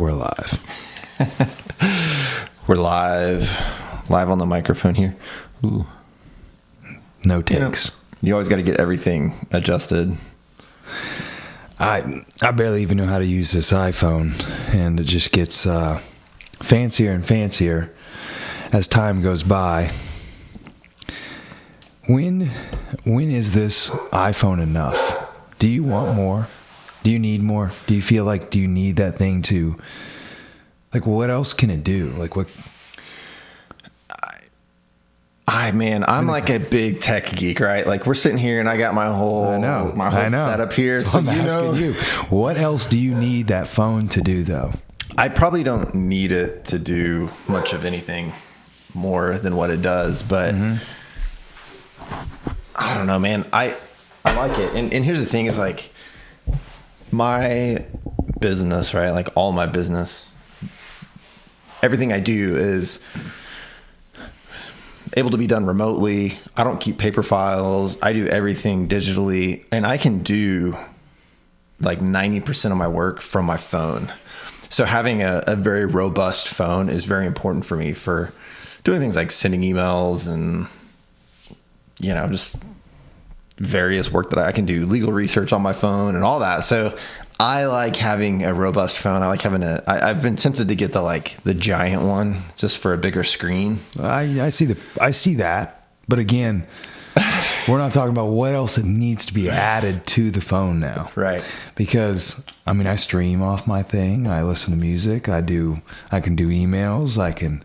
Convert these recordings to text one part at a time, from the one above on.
we're live. We're live on the microphone here. Ooh. No takes. You always got to get everything adjusted. I barely even know how to use this iPhone, and it just gets fancier and fancier as time goes by. When is this iPhone enough? Do you want more? Do you need more? Do you feel like, do you need that thing to, like, what else can it do? Like, what? I'm like a big tech geek, right? Like, we're sitting here and I got my whole setup here. So I'm asking you, what else do you need that phone to do, though? I probably don't need it to do much of anything more than what it does, but I don't know, man. I like it. And here's the thing is, like, my business, right? Like, all my business, everything I do is able to be done remotely. I don't keep paper files. I do everything digitally, and I can do like 90% of my work from my phone. So having a very robust phone is very important for me for doing things like sending emails and, you know, just various work that I can do, legal research on my phone and all that. So I like having a robust phone. I like having I've been tempted to get the giant one just for a bigger screen. I see that. But again, we're not talking about what else it needs to be added to the phone now. Right. Because I mean, I stream off my thing. I listen to music. I can do emails. I can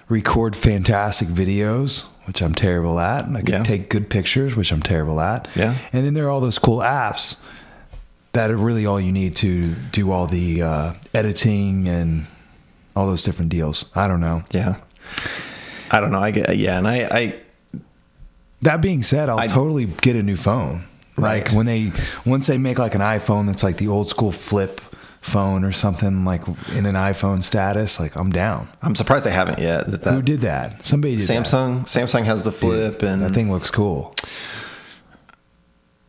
record fantastic videos, which I'm terrible at. And I can take good pictures, which I'm terrible at. Yeah. And then there are all those cool apps that are really all you need to do all the editing and all those different deals. I don't know. Yeah. I don't know. And I that being said, I'll totally get a new phone. Right. Like once they make like an iPhone that's like the old school flip phone or something, like in an iPhone status, like I'm down. I'm surprised they haven't yet. Who did that? Somebody did Samsung. that. Samsung has the flip. Dude, and that thing looks cool.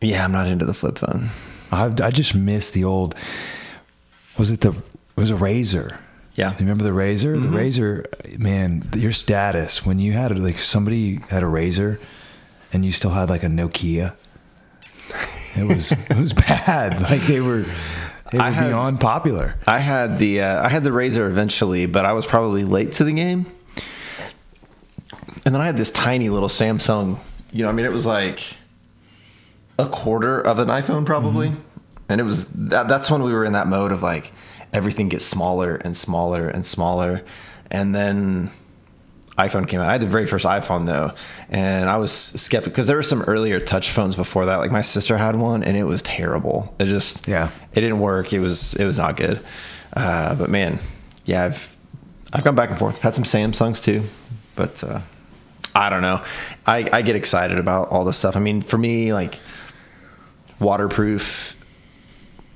Yeah, I'm not into the flip phone. I just miss the old, it was a Razor. Yeah. You remember the Razor? Mm-hmm. The Razor, man, your status, when you had like somebody had a Razor and you still had like a Nokia, it was bad. Like they were beyond popular. I had the Razor eventually, but I was probably late to the game. And then I had this tiny little Samsung, it was like a quarter of an iPhone probably. Mm-hmm. And it was that's when we were in that mode of like everything gets smaller and smaller and smaller. And then iPhone came out. I had the very first iPhone though, and I was skeptical because there were some earlier touch phones before that. Like my sister had one and it was terrible. It didn't work. It was not good. But man, yeah, I've gone back and forth. Had some Samsungs too, but I don't know. I get excited about all this stuff. I mean, for me, like waterproof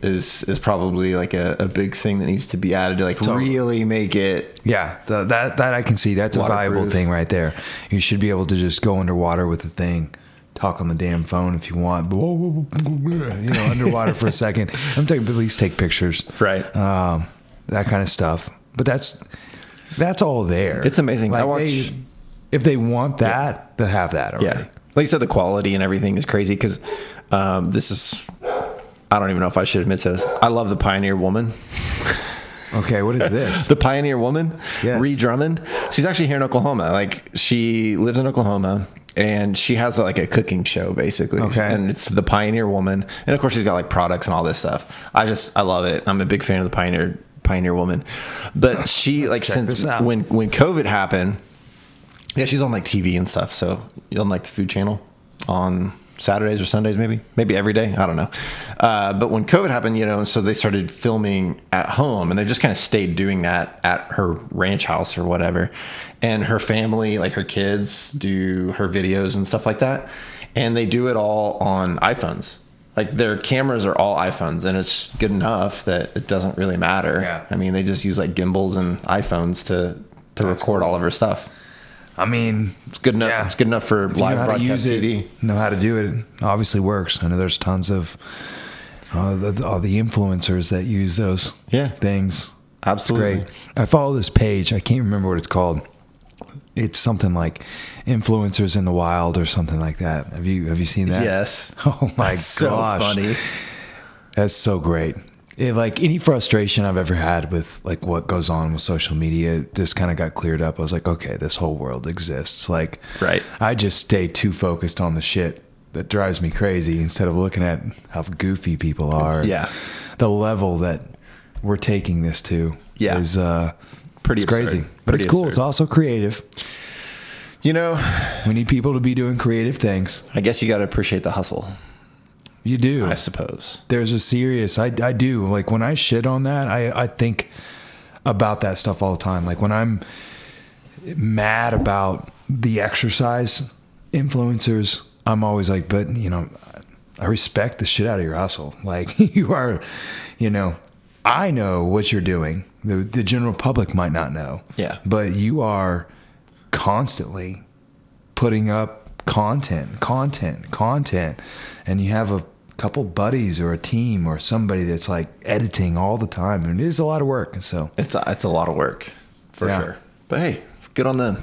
is probably like a big thing that needs to be added to like really make it. Yeah, that I can see. That's a valuable thing right there. You should be able to just go underwater with the thing, talk on the damn phone if you want, underwater for a second. At least take pictures, right? That kind of stuff. But that's all there. It's amazing. Like if they want that, they'll have that already. Yeah, like you said, the quality and everything is crazy because this is. I don't even know if I should admit to this. I love the Pioneer Woman. Okay, what is this? The Pioneer Woman, yes. Ree Drummond. She's actually here in Oklahoma. Like she lives in Oklahoma, and she has like a cooking show basically. Okay, and it's the Pioneer Woman, and of course she's got like products and all this stuff. I love it. I'm a big fan of the Pioneer Woman, but she like since when COVID happened, yeah, she's on like TV and stuff. So on like the Food Channel on Saturdays or Sundays, maybe every day. I don't know. But when COVID happened, so they started filming at home, and they just kind of stayed doing that at her ranch house or whatever. And her family, like her kids, do her videos and stuff like that. And they do it all on iPhones. Like their cameras are all iPhones, and it's good enough that it doesn't really matter. Yeah. I mean, they just use like gimbals and iPhones to record all of her stuff. I mean, it's good enough. Yeah. It's good enough for live broadcast TV. Know how to do it. It obviously works. I know there's tons of all the influencers that use those things. Absolutely. It's great. I follow this page. I can't remember what it's called. It's something like Influencers in the Wild or something like that. Have you seen that? Yes. Oh my gosh. So funny. That's so great. Like any frustration I've ever had with like what goes on with social media just kind of got cleared up. I was like, okay, this whole world exists. Like, right. I just stay too focused on the shit that drives me crazy instead of looking at how goofy people are. Yeah. The level that we're taking this to is pretty crazy. But pretty it's cool. absurd. It's also creative. You know, we need people to be doing creative things. I guess you got to appreciate the hustle. You do. I suppose. There's a serious, I do. Like when I shit on that, I think about that stuff all the time. Like when I'm mad about the exercise influencers, I'm always like, but you know, I respect the shit out of your hustle. Like you are, you know, I know what you're doing. The general public might not know. Yeah. But you are constantly putting up content. And you have a couple buddies or a team or somebody that's like editing all the time. And it is a lot of work. So it's a lot of work for sure. But hey, good on them.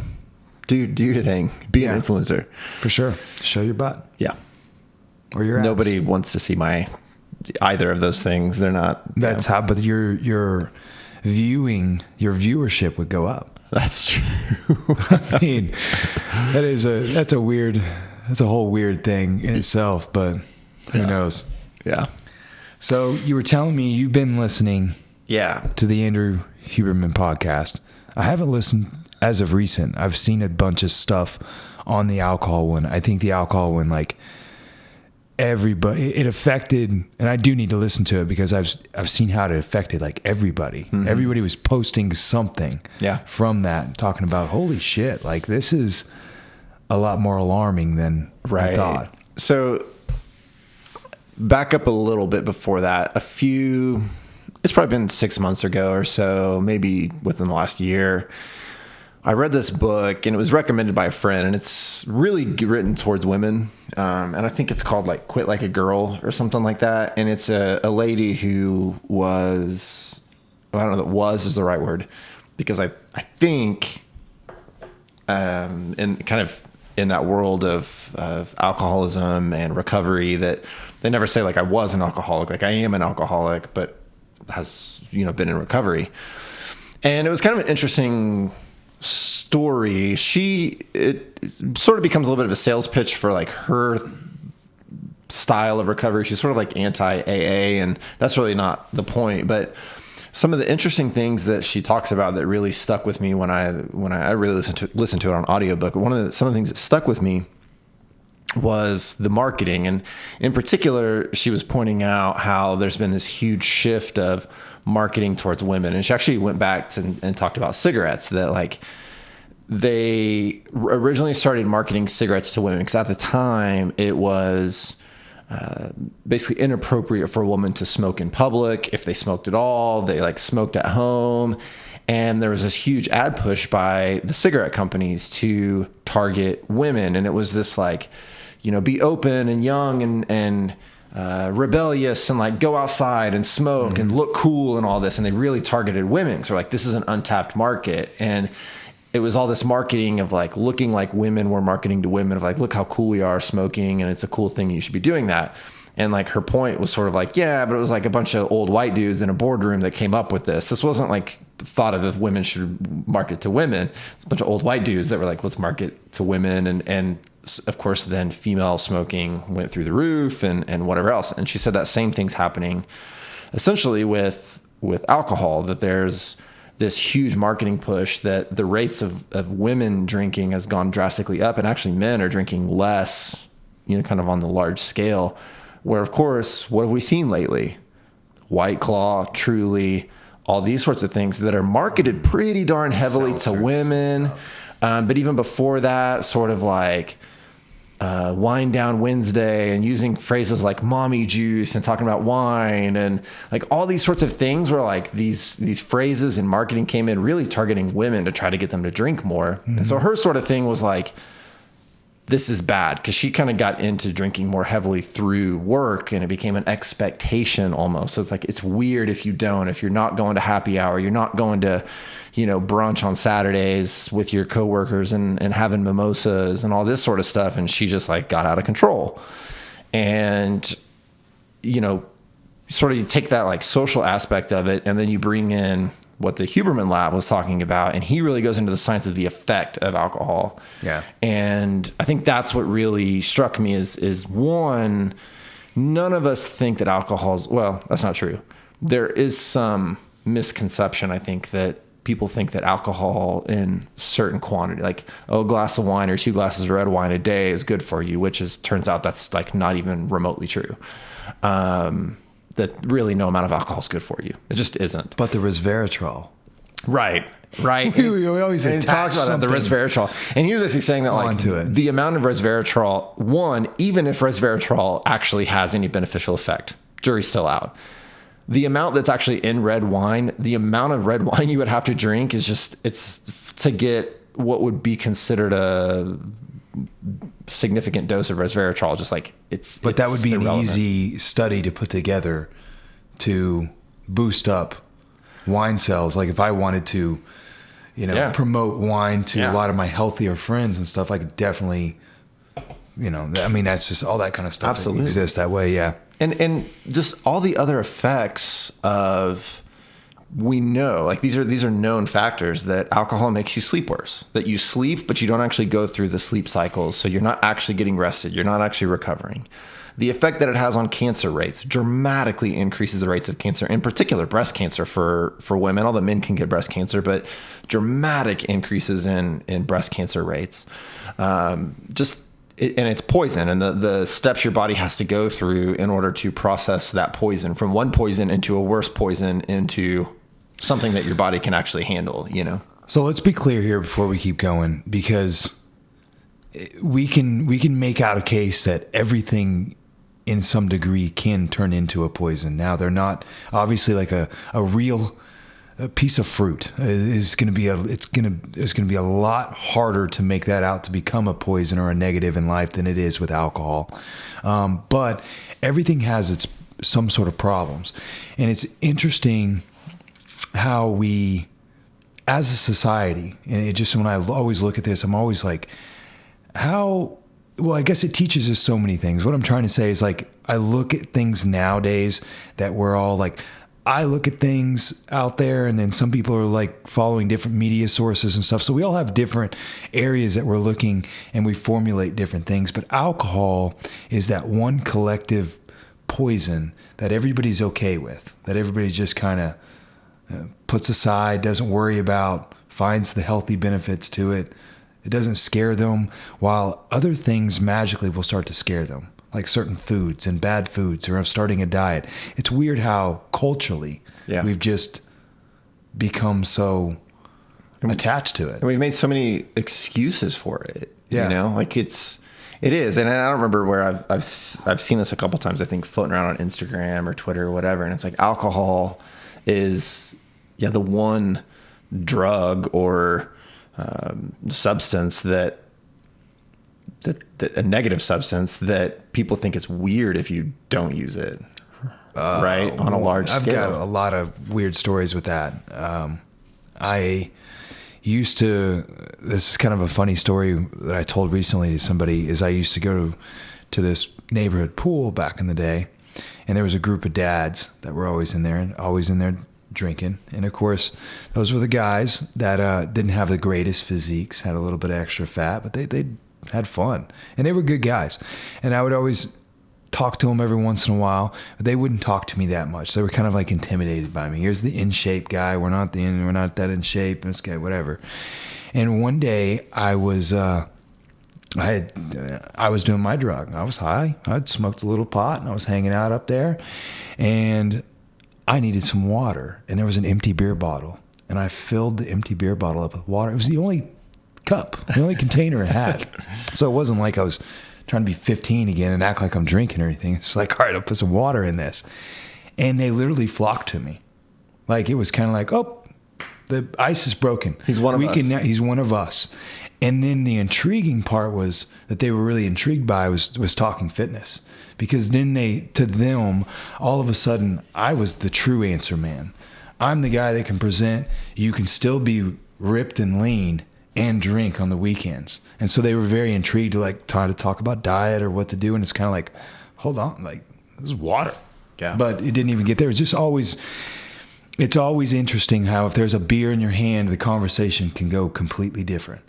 Do your thing. Be an influencer. For sure. Show your butt. Yeah. Or your abs. Nobody wants to see either of those things. They're not. That's how. But your viewership would go up. That's true. I mean, that's a whole weird thing in itself. But who knows? Yeah. So you were telling me you've been listening. Yeah. To the Andrew Huberman podcast. I haven't listened as of recent. I've seen a bunch of stuff on the alcohol one. I think the alcohol one, like everybody, it affected, and I do need to listen to it because I've seen how it affected like everybody. Mm-hmm. Everybody was posting something from that, talking about, holy shit, like this is a lot more alarming than I thought. So back up a little bit before that, it's probably been 6 months ago or so, maybe within the last year. I read this book and it was recommended by a friend, and it's really written towards women. And I think it's called like Quit Like a Girl or something like that. And it's a lady who was, I don't know that was is the right word, because I think, in kind of in that world of alcoholism and recovery, that they never say like I was an alcoholic, like I am an alcoholic, but has, been in recovery. And it was kind of an interesting story. It sort of becomes a little bit of a sales pitch for like her style of recovery. She's sort of like anti-AA, and that's really not the point. But some of the interesting things that she talks about that really stuck with me when I really listened to it on audiobook. Some of the things that stuck with me was the marketing. And in particular, she was pointing out how there's been this huge shift of marketing towards women. And she actually went back and talked about cigarettes, that like they originally started marketing cigarettes to women because at the time it was basically inappropriate for a woman to smoke in public. If they smoked at all, they like smoked at home. And there was this huge ad push by the cigarette companies to target women. And it was this like, be open and young and rebellious and like go outside and smoke and look cool and all this. And they really targeted women. So like, this is an untapped market. And it was all this marketing of like looking like women were marketing to women of like, look how cool we are smoking. And it's a cool thing. You should be doing that. And like her point was sort of like, yeah, but it was like a bunch of old white dudes in a boardroom that came up with this. This wasn't like thought of if women should market to women. It's a bunch of old white dudes that were like, let's market to women. And of course, then female smoking went through the roof and whatever else. And she said that same thing's happening essentially with alcohol, that there's this huge marketing push that the rates of women drinking has gone drastically up, and actually men are drinking less, kind of on the large scale, where of course, what have we seen lately? White Claw, Truly, all these sorts of things that are marketed pretty darn heavily to women. But even before that, sort of like Wine Down Wednesday, and using phrases like mommy juice and talking about wine and like all these sorts of things where like these phrases in marketing came in really targeting women to try to get them to drink more. Mm-hmm. And so her sort of thing was like, this is bad, because she kind of got into drinking more heavily through work, and it became an expectation almost. So it's like, it's weird if you don't, if you're not going to happy hour, you're not going to, brunch on Saturdays with your coworkers and having mimosas and all this sort of stuff. And she just like got out of control. And, sort of you take that like social aspect of it, and then you bring in what the Huberman lab was talking about, and he really goes into the science of the effect of alcohol. Yeah. And I think that's what really struck me is one, none of us think that alcohol's, well, that's not true. There is some misconception, I think, that people think that alcohol in certain quantity, like, a glass of wine or 2 glasses of red wine a day is good for you, which turns out that's like not even remotely true. That really no amount of alcohol is good for you. It just isn't. But the resveratrol. Right. we always talk about that, the resveratrol. And he was basically saying that like the amount of resveratrol, one, even if resveratrol actually has any beneficial effect, jury's still out. The amount that's actually in red wine, the amount of red wine you would have to drink is just, it's to get what would be considered a significant dose of resveratrol, just like but that would be irrelevant. An easy study to put together to boost up wine sales. Like if I wanted to, promote wine to a lot of my healthier friends and stuff, I could definitely, that's just all that kind of stuff. Absolutely exists that way. Yeah. And just all the other effects of, we know, like these are known factors, that alcohol makes you sleep worse, that you sleep, but you don't actually go through the sleep cycles. So you're not actually getting rested. You're not actually recovering. The effect that it has on cancer rates dramatically increases the rates of cancer, in particular breast cancer for women, although men can get breast cancer, but dramatic increases in breast cancer rates. And it's poison, and the steps your body has to go through in order to process that poison from one poison into a worse poison into something that your body can actually handle, So let's be clear here before we keep going, because we can make out a case that everything in some degree can turn into a poison. Now, they're not obviously like a real piece of fruit is going to be it's going to be a lot harder to make that out to become a poison or a negative in life than it is with alcohol. But everything has some sort of problems, and it's interesting how we, as a society, and it just, when I always look at this, I'm always like, well, I guess it teaches us so many things. What I'm trying to say is, like, I look at things nowadays that we're all like, I look at things out there, and then some people are like following different media sources and stuff. So we all have different areas that we're looking, and we formulate different things. But alcohol is that one collective poison that everybody's okay with, that everybody just kind of puts aside, doesn't worry about, finds the healthy benefits to it. It doesn't scare them, while other things magically will start to scare them, like certain foods and bad foods, or starting a diet. It's weird how culturally we've just become so attached to it. And we've made so many excuses for it. Like it is. And I don't remember where I've seen this a couple times, I think, floating around on Instagram or Twitter or whatever. And it's like, alcohol is the one drug or substance that a negative substance that people think it's weird if you don't use it, right? On a large scale. I've got a lot of weird stories with that. I used to, this is kind of a funny story that I told recently to somebody, is I used to go to this neighborhood pool back in the day, and there was a group of dads that were always in there drinking. And of course, those were the guys that didn't have the greatest physiques, had a little bit of extra fat, but they had fun, and they were good guys. And I would always talk to them every once in a while, but they wouldn't talk to me that much. They were kind of like intimidated by me. Here's the in shape guy. We're not that in shape. This guy, whatever. And one day I was doing my drug. I was high. I'd smoked a little pot, and I was hanging out up there, and I needed some water, and there was an empty beer bottle, and I filled the empty beer bottle up with water. It was the only cup, the only container it had. So it wasn't like I was trying to be 15 again and act like I'm drinking or anything. It's like, all right, I'll put some water in this. And they literally flocked to me. Like, it was kind of like, oh, the ice is broken. He's one of us. He's one of us. And then the intriguing part was that they were really intrigued by was talking fitness, because then to them, all of a sudden, I was the true answer man. I'm the guy that can present. You can still be ripped and lean and drink on the weekends. And so they were very intrigued to like try to talk about diet or what to do. And it's kind of like, hold on, like this is water. Yeah. But it didn't even get there. It's always interesting how if there's a beer in your hand, the conversation can go completely different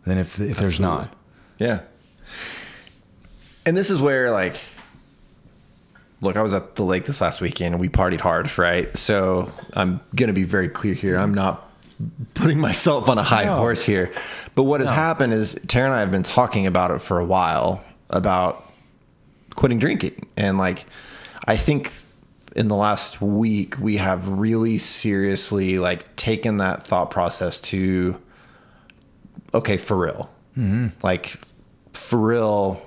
than if there's not. Yeah. And this is where, like, look, I was at the lake this last weekend and we partied hard, right? So I'm going to be very clear here. I'm not putting myself on a high horse here. But what has happened is Tara and I have been talking about it for a while, about quitting drinking. And like, I think in the last week, we have really seriously like taken that thought process to, okay, for real. Mm-hmm. Like, for real,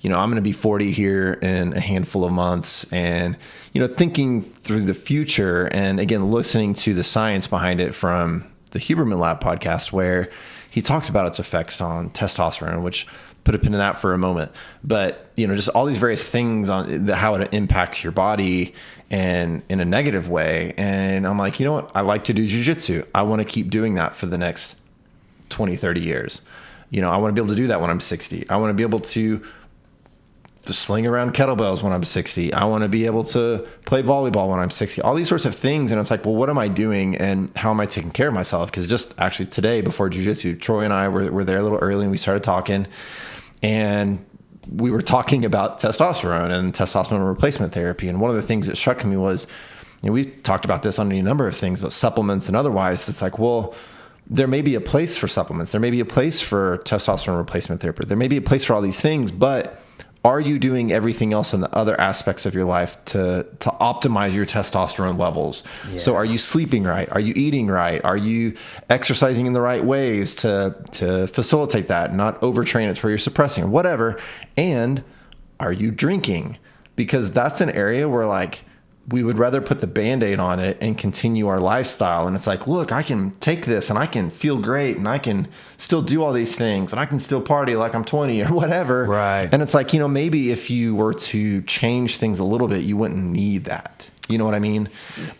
you know, I'm going to be 40 here in a handful of months, and, you know, thinking through the future and again, listening to the science behind it from the Huberman Lab podcast, where he talks about its effects on testosterone, which put a pin in that for a moment, but, you know, just all these various things on how it impacts your body and in a negative way. And I'm like, you know what? I like to do jujitsu. I want to keep doing that for the next 20, 30 years. You know, I want to be able to do that when I'm 60. I want to be able to sling around kettlebells when I'm 60. I want to be able to play volleyball when I'm 60. All these sorts of things. And it's like, well, what am I doing and how am I taking care of myself? Because just actually today before jiu-jitsu, Troy and I were there a little early and we started talking, and we were talking about testosterone and testosterone replacement therapy. And one of the things that struck me was, you know, we've talked about this on any number of things, but supplements and otherwise, it's like, well, there may be a place for supplements. There may be a place for testosterone replacement therapy. There may be a place for all these things, but are you doing everything else in the other aspects of your life to optimize your testosterone levels? Yeah. So are you sleeping right? Are you eating right? Are you exercising in the right ways to facilitate that, not overtrain it to where you're suppressing or whatever? And are you drinking? Because that's an area where, like, we would rather put the Band-Aid on it and continue our lifestyle. And it's like, look, I can take this and I can feel great and I can still do all these things and I can still party like I'm 20 or whatever. Right. And it's like, you know, maybe if you were to change things a little bit, you wouldn't need that. You know what I mean?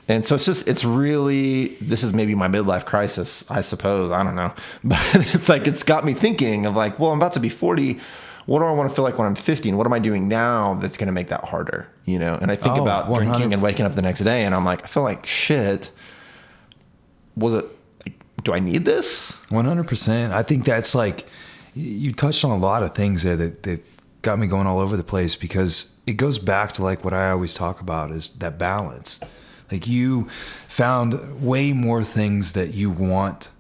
And so it's really, this is maybe my midlife crisis, I suppose. I don't know. But it's like, it's got me thinking of like, well, I'm about to be 40. What do I want to feel like when I'm 50? And what am I doing now that's going to make that harder? You know? And I think about 100%. Drinking and waking up the next day and I'm like, I feel like shit. Was it, like, do I need this? 100%. I think that's like, you touched on a lot of things there that got me going all over the place, because it goes back to like what I always talk about is that balance. Like, you found way more things that you want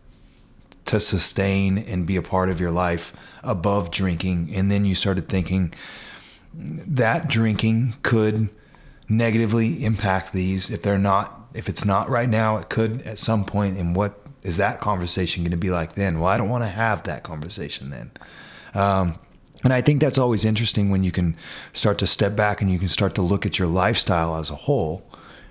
to sustain and be a part of your life above drinking. And then you started thinking that drinking could negatively impact these. If it's not right now, it could at some point. And what is that conversation going to be like then? Well, I don't want to have that conversation then. And I think that's always interesting when you can start to step back and you can start to look at your lifestyle as a whole.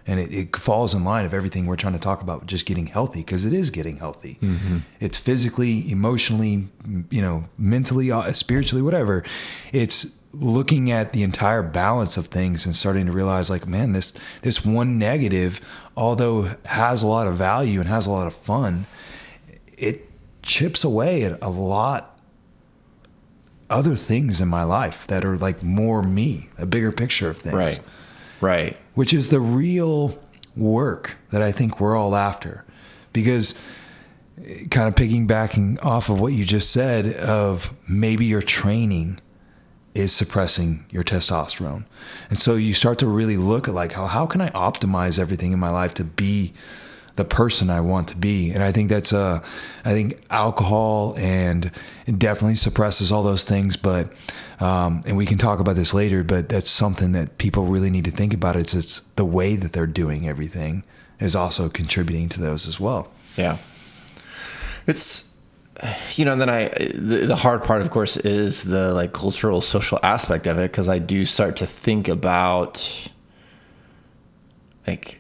And it falls in line of everything we're trying to talk about, just getting healthy, because it is getting healthy. Mm-hmm. It's physically, emotionally, you know, mentally, spiritually, whatever. It's looking at the entire balance of things and starting to realize, like, man, this one negative, although has a lot of value and has a lot of fun, it chips away at a lot other things in my life that are like more me, a bigger picture of things. Right. Which is the real work that I think we're all after. Because kind of piggybacking off of what you just said, of maybe your training is suppressing your testosterone. And so you start to really look at like, how can I optimize everything in my life to be the person I want to be? And I think that's I think alcohol and it definitely suppresses all those things, but and we can talk about this later, but that's something that people really need to think about. It's the way that they're doing everything is also contributing to those as well. Yeah. It's, you know, and then the hard part, of course, is the like cultural, social aspect of it. 'Cause I do start to think about like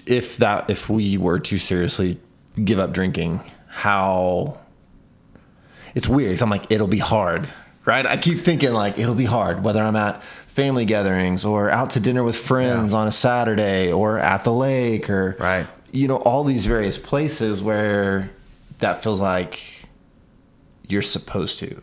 if we were to seriously give up drinking, how it's weird. 'Cause I'm like, it'll be hard, right? I keep thinking like it'll be hard, whether I'm at family gatherings or out to dinner with friends on a Saturday or at the lake or, right. All these various places where that feels like you're supposed to,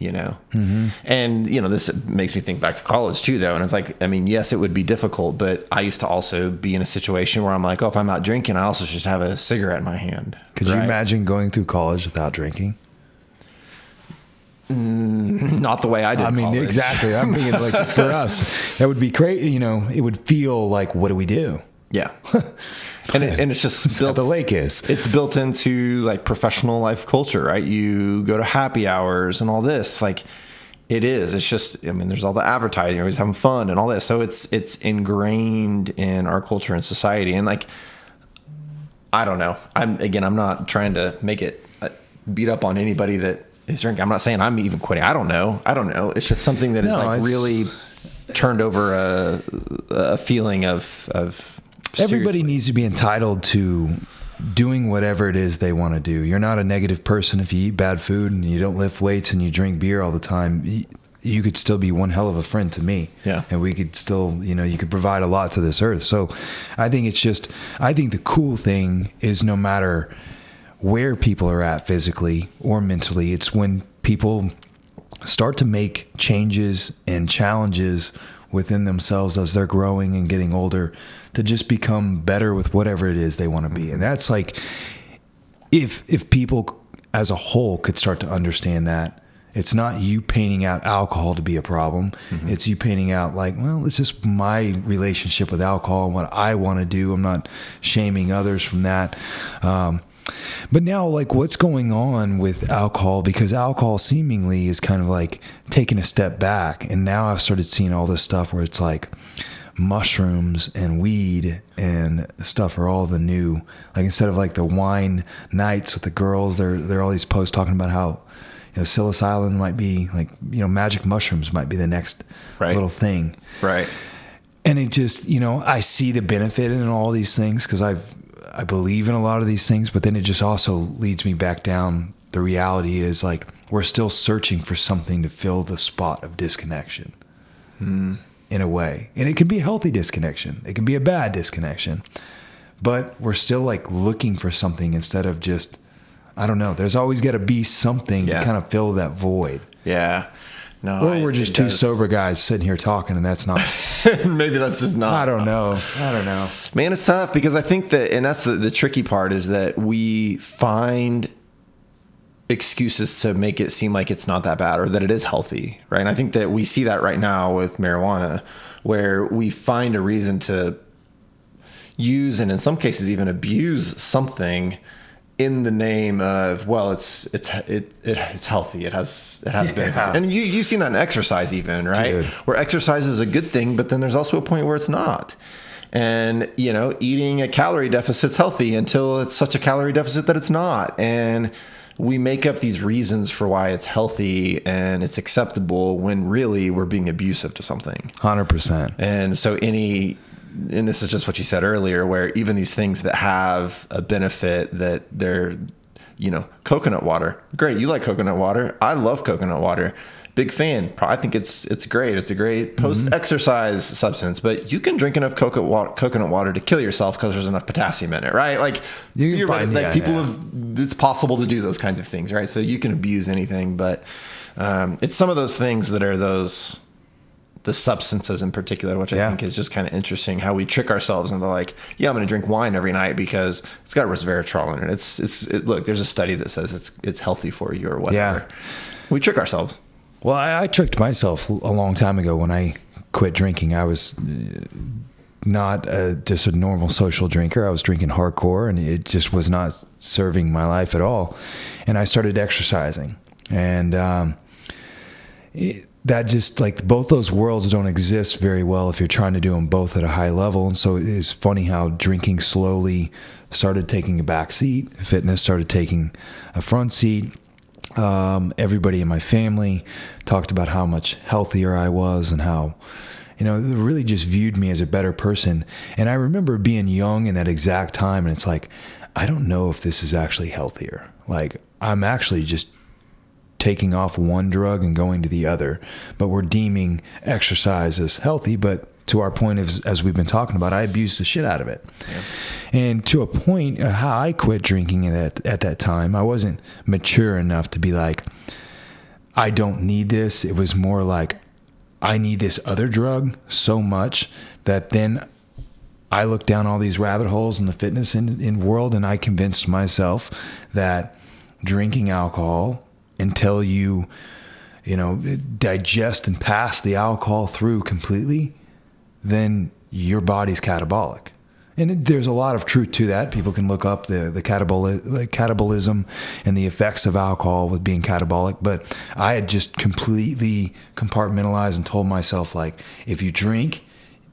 mm-hmm. And, this makes me think back to college too, though. And it's like, I mean, yes, it would be difficult, but I used to also be in a situation where I'm like, oh, if I'm out drinking, I also should have a cigarette in my hand. Could you imagine going through college without drinking? Not the way I did. I mean, college. Exactly. I'm thinking like for us, that would be great. It would feel like, what do we do? Yeah. And it's just built, the lake is. It's built into like professional life culture, right? You go to happy hours and all this. Like it is. It's just, I mean, there's all the advertising, you're always having fun and all this. So it's ingrained in our culture and society. And like, I don't know. I'm not trying to make it beat up on anybody that is drinking. I'm not saying I'm even quitting. I don't know. It's just something that is really turned over a feeling of everybody needs to be entitled to doing whatever it is they want to do. You're not a negative person if you eat bad food and you don't lift weights and you drink beer all the time. You could still be one hell of a friend to me. Yeah. And we could still, you could provide a lot to this earth. So I think the cool thing is no matter where people are at physically or mentally, it's when people start to make changes and challenges within themselves as they're growing and getting older to just become better with whatever it is they want to be. And that's like, if people as a whole could start to understand that, it's not you painting out alcohol to be a problem. Mm-hmm. It's you painting out like, well, it's just my relationship with alcohol and what I want to do. I'm not shaming others from that. But now, like, what's going on with alcohol? Because alcohol seemingly is kind of like taking a step back. And now I've started seeing all this stuff where it's like mushrooms and weed and stuff are all the new. Like, instead of like the wine nights with the girls, there are all these posts talking about how, psilocybin might be like, magic mushrooms might be the next little thing. Right. And it just, I see the benefit in all these things because I believe in a lot of these things, but then it just also leads me back down. The reality is like, we're still searching for something to fill the spot of disconnection in a way. And it can be a healthy disconnection. It can be a bad disconnection, but we're still like looking for something instead of just, I don't know. There's always got to be something to kind of fill that void. Yeah. No, or we're just two sober guys sitting here talking, and that's not. Maybe that's just not. I don't know. Man, it's tough because I think that, and that's the tricky part, is that we find excuses to make it seem like it's not that bad or that it is healthy, right? And I think that we see that right now with marijuana, where we find a reason to use and in some cases even abuse something in the name of, well, it's healthy. It has benefits. And you've seen that in exercise even, right? Dude. Where exercise is a good thing, but then there's also a point where it's not. And, eating a calorie deficit's healthy until it's such a calorie deficit that it's not. And we make up these reasons for why it's healthy and it's acceptable when really we're being abusive to something. 100%. And so and this is just what you said earlier, where even these things that have a benefit that they're, coconut water. Great. You like coconut water. I love coconut water. Big fan. I think it's great. It's a great post-exercise substance, but you can drink enough coconut water to kill yourself because there's enough potassium in it, right? Like you're right. Like it's possible to do those kinds of things, right? So you can abuse anything, but it's some of those things that are the substances in particular, which I think is just kind of interesting how we trick ourselves into like, I'm going to drink wine every night because it's got resveratrol in it. Look, there's a study that says it's healthy for you or whatever. Yeah. We trick ourselves. Well, I tricked myself a long time ago when I quit drinking. I was not just a normal social drinker. I was drinking hardcore and it just was not serving my life at all. And I started exercising and, that just like both those worlds don't exist very well if you're trying to do them both at a high level. And so it is funny how drinking slowly started taking a back seat. Fitness started taking a front seat. Everybody in my family talked about how much healthier I was and how, really just viewed me as a better person. And I remember being young in that exact time, and it's like, I don't know if this is actually healthier. Like, I'm actually just taking off one drug and going to the other, but we're deeming exercise as healthy. But to our point, as we've been talking about, I abused the shit out of it. Yeah. And to a point, how I quit drinking at that time, I wasn't mature enough to be like, I don't need this. It was more like, I need this other drug so much that then I looked down all these rabbit holes in the fitness in world, and I convinced myself that drinking alcohol until you digest and pass the alcohol through completely, then your body's catabolic. And there's a lot of truth to that. People can look up the catabolism and the effects of alcohol with being catabolic. But I had just completely compartmentalized and told myself, like, if you drink,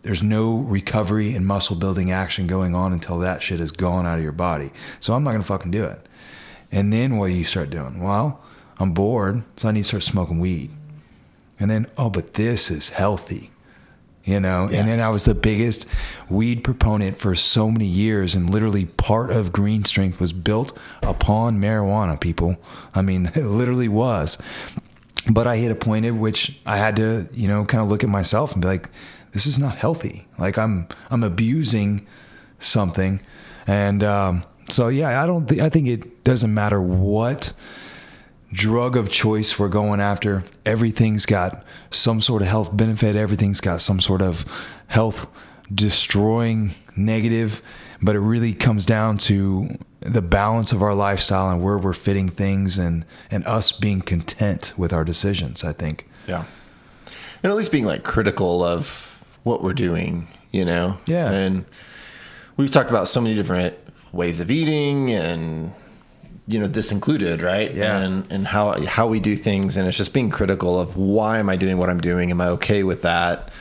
there's no recovery and muscle building action going on until that shit is gone out of your body. So I'm not going to fucking do it. And then what do you start doing? Well, I'm bored, so I need to start smoking weed. And then, but this is healthy. Yeah. And then I was the biggest weed proponent for so many years, and literally part of GreenStrength was built upon marijuana, people. I mean, it literally was. But I hit a point at which I had to, kind of look at myself and be like, this is not healthy. Like, I'm abusing something. And so yeah, I think it doesn't matter what drug of choice we're going after. Everything's got some sort of health benefit. Everything's got some sort of health destroying negative, but it really comes down to the balance of our lifestyle and where we're fitting things, and us being content with our decisions, I think. Yeah. And at least being like critical of what we're doing, Yeah. And we've talked about so many different ways of eating, and this included, right? Yeah. And how we do things. And it's just being critical of, why am I doing what I'm doing? Am I okay with that,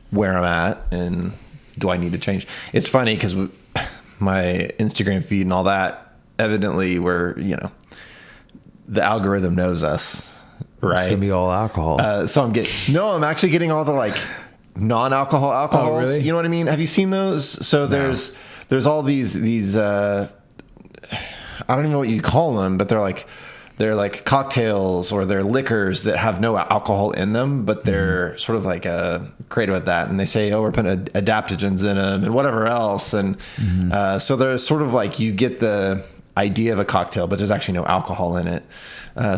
where I'm at? And do I need to change? It's funny because my Instagram feed and all that, evidently the algorithm knows us, right? It's going to be all alcohol. So I'm actually getting all the like non-alcohol alcohols. Oh, really? You know what I mean? Have you seen those? So there's all these I don't even know what you call them, but they're like cocktails, or they're liquors that have no alcohol in them, but they're sort of like created with that. And they say, we're putting adaptogens in them and whatever else. And so they're sort of like, you get the idea of a cocktail, but there's actually no alcohol in it.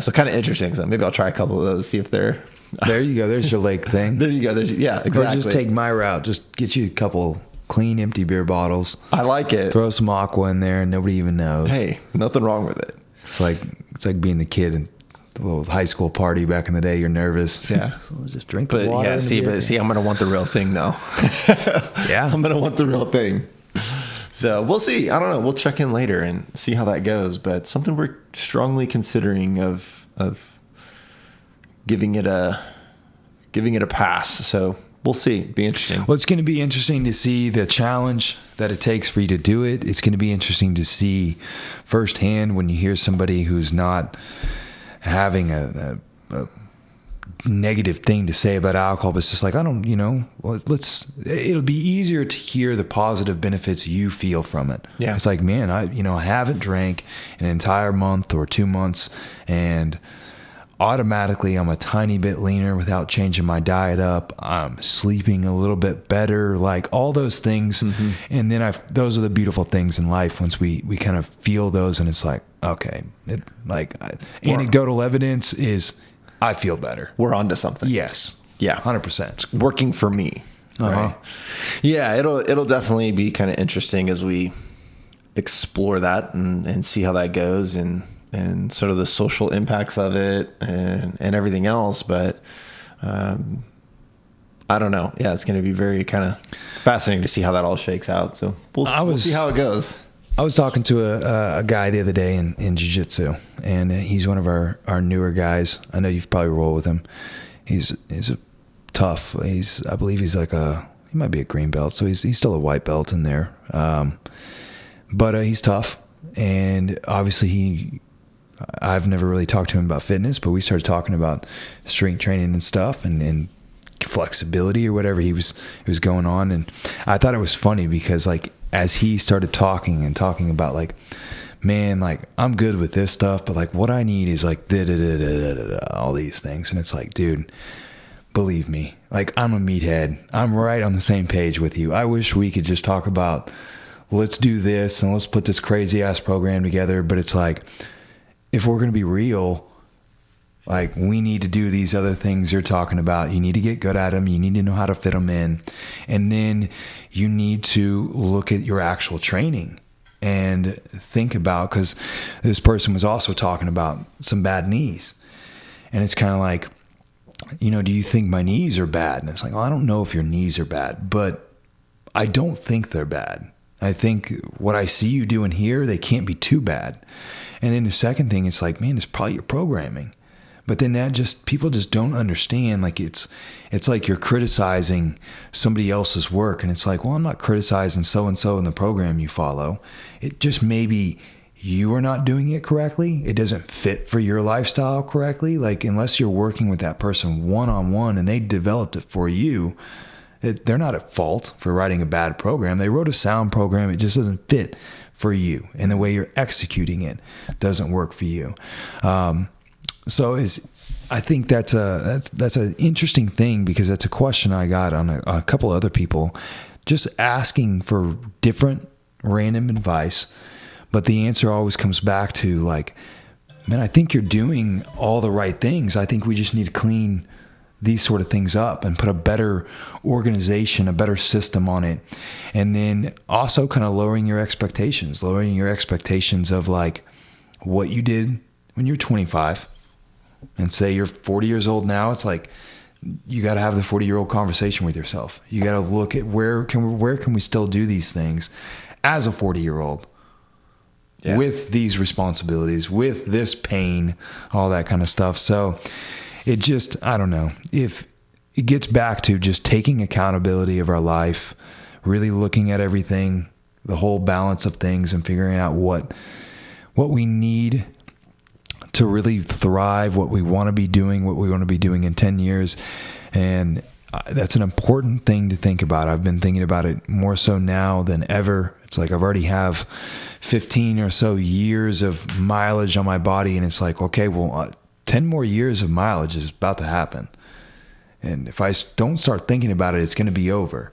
So kind of interesting. So maybe I'll try a couple of those, see if they're... There you go. There's your lake thing. There you go. Yeah, exactly. Or just take my route. Just get you a couple clean, empty beer bottles. I like it. Throw some aqua in there, and nobody even knows. Hey, nothing wrong with it. It's like being the kid in a little high school party back in the day. You're nervous. Yeah. So just drink the water. Yeah, see, I'm going to want the real thing, though. Yeah. I'm going to want the real thing. So we'll see. I don't know. We'll check in later and see how that goes. But something we're strongly considering of giving it a pass. So we'll see. Be interesting. Well, it's going to be interesting to see the challenge that it takes for you to do it. It's going to be interesting to see firsthand when you hear somebody who's not having a negative thing to say about alcohol, but it's just like, it'll be easier to hear the positive benefits you feel from it. Yeah. It's like, man, I haven't drank an entire month or 2 months, and automatically I'm a tiny bit leaner without changing my diet up. I'm sleeping a little bit better, like all those things. Mm-hmm. And then those are the beautiful things in life once we kind of feel those, and it's like, okay, anecdotal evidence is I feel better. We're onto something. Yes. Yeah. 100%. It's working for me. Uh-huh. Right? Yeah. It'll definitely be kind of interesting as we explore that and see how that goes, and sort of the social impacts of it and everything else. But I don't know. Yeah, it's going to be very kind of fascinating to see how that all shakes out. So we'll see how it goes. I was talking to a guy the other day in jiu-jitsu, and he's one of our newer guys. I know you've probably rolled with him. He's a tough. I believe he's like he might be a green belt, so he's still a white belt in there. But he's tough, and obviously I've never really talked to him about fitness, but we started talking about strength training and stuff, and flexibility or whatever he was going on. And I thought it was funny because like, as he started talking about like, man, like I'm good with this stuff, but like what I need is like all these things. And it's like, dude, believe me, like I'm a meathead. I'm right on the same page with you. I wish we could just talk about, let's do this and let's put this crazy ass program together. But it's like, if we're going to be real, like we need to do these other things you're talking about. You need to get good at them. You need to know how to fit them in. And then you need to look at your actual training and think about, because this person was also talking about some bad knees. And it's kind of like, do you think my knees are bad? And it's like, well, I don't know if your knees are bad, but I don't think they're bad. I think what I see you doing here, they can't be too bad. And then the second thing, it's like, man, it's probably your programming. But then people just don't understand. Like it's like you're criticizing somebody else's work. And it's like, well, I'm not criticizing so-and-so in the program you follow. It just maybe you are not doing it correctly. It doesn't fit for your lifestyle correctly. Like unless you're working with that person one-on-one and they developed it for you, they're not at fault for writing a bad program. They wrote a sound program. It just doesn't fit for you. And the way you're executing it doesn't work for you. So I think that's an interesting thing, because that's a question I got on a couple other people, just asking for different random advice. But the answer always comes back to like, man, I think you're doing all the right things. I think we just need to clean these sort of things up and put a better organization, a better system on it. And then also kind of lowering your expectations of like what you did when you were 25. And say you're 40 years old now, it's like you got to have the 40-year-old conversation with yourself. You got to look at where can we still do these things as a 40-year-old with these responsibilities, with this pain, all that kind of stuff. So it just, I don't know, if it gets back to just taking accountability of our life, really looking at everything, the whole balance of things, and figuring out what we need to really thrive, what we want to be doing in 10 years. And that's an important thing to think about. I've been thinking about it more so now than ever. It's like I've already have 15 or so years of mileage on my body. And it's like, okay, well, 10 more years of mileage is about to happen. And if I don't start thinking about it, it's going to be over.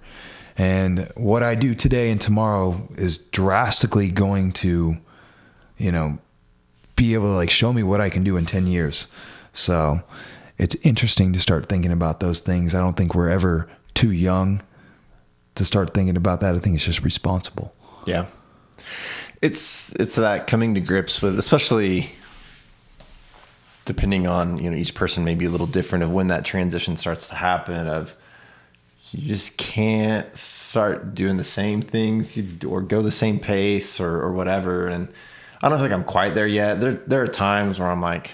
And what I do today and tomorrow is drastically going to, be able to like show me what I can do in 10 years. So it's interesting to start thinking about those things. I don't think we're ever too young to start thinking about that. I think it's just responsible. Yeah. It's that coming to grips with, especially depending on, each person may be a little different, of when that transition starts to happen, of you just can't start doing the same things or go the same pace or whatever. And I don't think I'm quite there yet. There are times where I'm like,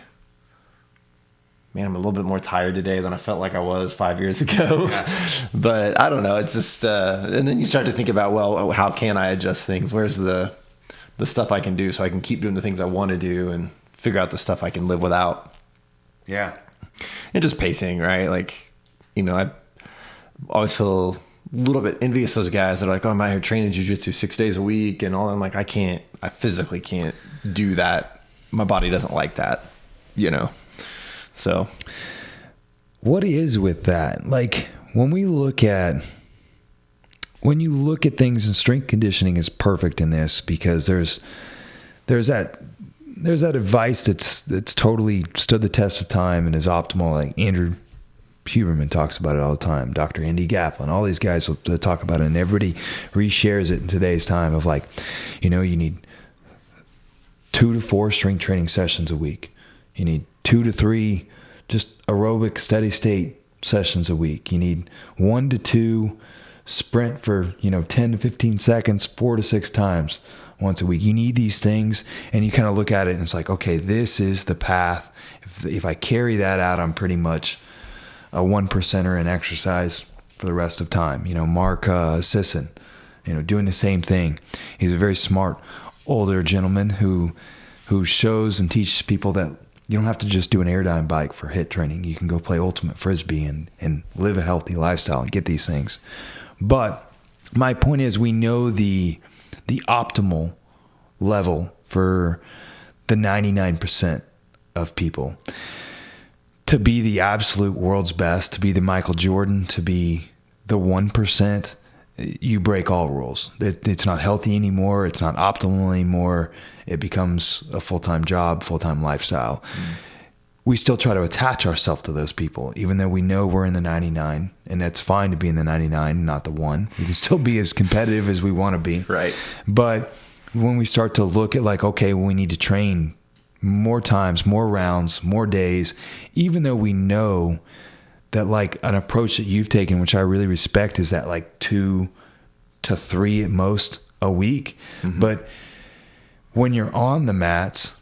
man, I'm a little bit more tired today than I felt like I was 5 years ago. Yeah. But I don't know. It's just, and then you start to think about, well, how can I adjust things? Where's the stuff I can do so I can keep doing the things I want to do and figure out the stuff I can live without. Yeah. And just pacing, right? Like, I always feel a little bit envious of those guys that are like, oh, I'm out here training jiu-jitsu 6 days a week and all. I'm like, I physically can't do that. My body doesn't like that, So what is with that? Like when you look at things, and strength conditioning is perfect in this, because there's that advice that's totally stood the test of time and is optimal. Like Andrew Huberman talks about it all the time. Dr. Andy Gaplin, all these guys will talk about it, and everybody reshares it in today's time of like, you need 2 to 4 strength training sessions a week. You need 2 to 3 just aerobic steady state sessions a week. You need 1 to 2 sprint for, 10 to 15 seconds, 4 to 6 times once a week. You need these things, and you kind of look at it and it's like, okay, this is the path. If I carry that out, I'm pretty much a 1%er in exercise for the rest of time. Mark Sisson, doing the same thing. He's a very smart older gentleman who shows and teaches people that You don't have to just do an Airdyne bike for HIIT training. You can go play ultimate frisbee and live a healthy lifestyle and get these things. But my point is, we know the optimal level for the 99% of people. To be the absolute world's best, to be the Michael Jordan, to be the 1%, you break all rules. It's not healthy anymore. It's not optimal anymore. It becomes a full-time job, full-time lifestyle. We still try to attach ourselves to those people, even though we know we're in the 99, and that's fine to be in the 99, not the 1. We can still be as competitive as we want to be. Right. But when we start to look at like, okay, well, we need to train more times, more rounds, more days, even though we know that like an approach that you've taken, which I really respect, is that like 2 to 3 at most a week. Mm-hmm. But when you're on the mats,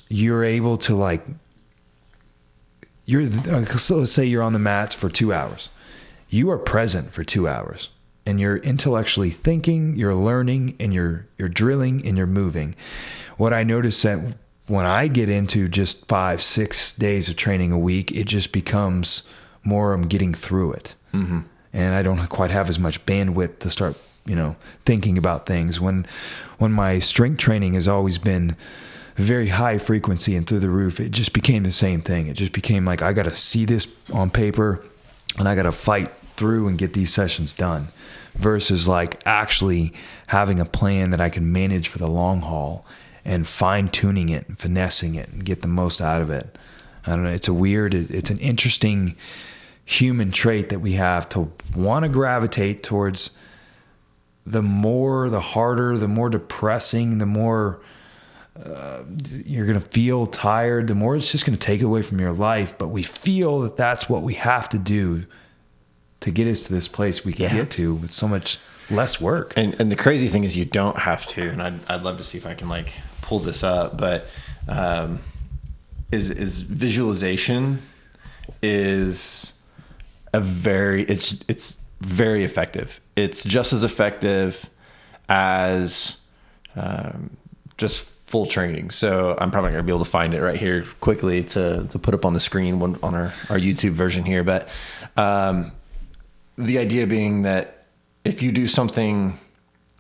you're able to like, so let's say you're on the mats for 2 hours. You are present for 2 hours and you're intellectually thinking, you're learning, and you're drilling and you're moving. What I notice that when I get into just 5-6 days of training a week, it just becomes more I'm getting through it. Mm-hmm. And I don't quite have as much bandwidth to start, thinking about things. When my strength training has always been very high frequency and through the roof, it just became the same thing. It just became like, I got to see this on paper and I got to fight through and get these sessions done, versus like actually having a plan that I can manage for the long haul and fine tuning it and finessing it and get the most out of it. I don't know. It's an interesting human trait that we have to want to gravitate towards the harder, the more depressing, the more you're going to feel tired, the more it's just going to take away from your life. But we feel that that's what we have to do to get us to this place we can get to with so much less work. And the crazy thing is you don't have to, and I'd love to see if I can like pull this up, but is visualization is it's very effective. It's just as effective as just full training. So I'm probably going to be able to find it right here quickly to put up on the screen on our YouTube version here. But the idea being that if you do something